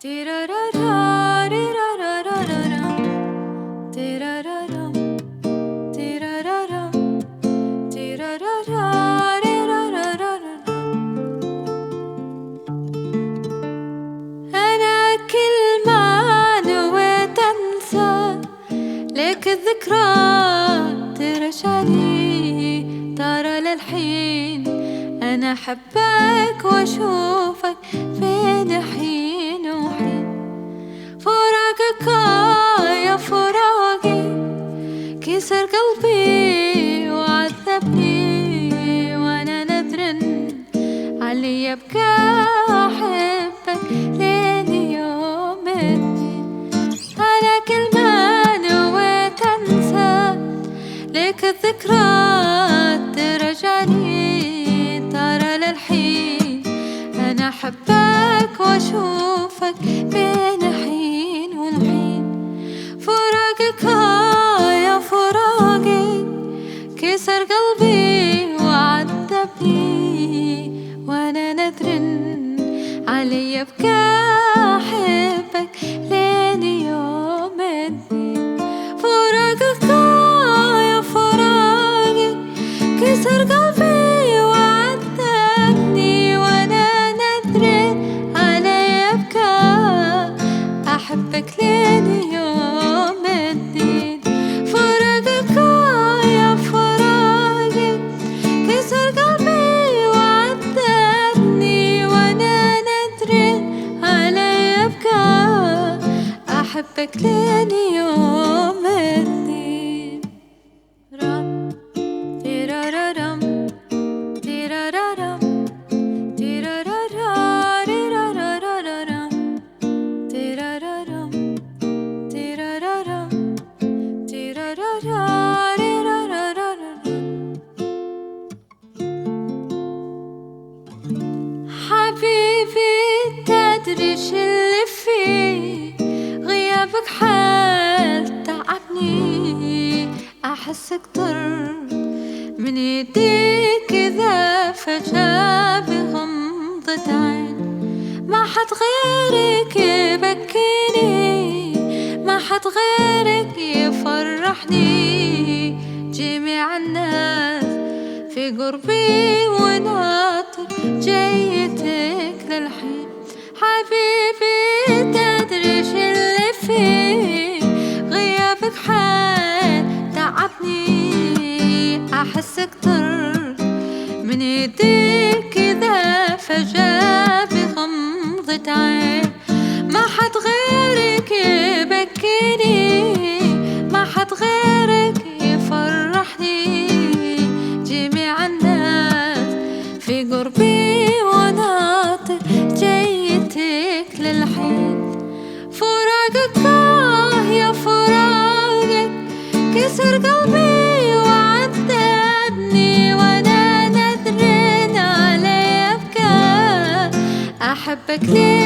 أنا كل ما نويت أنسى لك الذكرى ترجعني، ترى للحين أنا أحبك وأشوفك بين حين وحين. فراقك يا فراقي كسر قلبي وعذبني، وأنا ندرا علي أبقى أحبك لين يوم الدين. أنا كل ما نويت أنسى لك الذكرى ترجعني، ترى للحين أنا أحبك وأشوفك بين حين والحين. فراقك يا فراقي كسر قلبي وعذبني، وأنا ندر علي أبقى أحبك لين يوم الدين. فراقك يا فراقي كسر قلبي وعذبني، وأنا ندر علي أبقى أحبك لين يوم الدين. فراقك يا فراقي كسر قلبي وعذبني، وأنا ندر علي أبقى أحبك لين يوم الدين. رام تيرارارام تيرارارام تيرارارارارارارام تيرارارام تيرارارام تيرارارارارارارام. حبيبي تدري شو اللي فيه، غيابك حال تعبني، أحسك طر من ايديك إذا فجأة بغمضة عين. ما حد غيرك يبكيني، ما حد غيرك يفرحني، جميع الناس في قربي وناطر جيتك للحين. حبيبي تدري شو اللي فيه، غيابك حال تعبني، أحسك طر من ايديك إذا فجأة بغمضة عين. ما حد غيرك يبكيني، ما حد غيرك يفرحني، جميع الناس في قربي وناطر جيتك للحين. فراقك يا فراقك كسر قلبي وعذبني، وأنا ندر علي أبقى أحبك ليه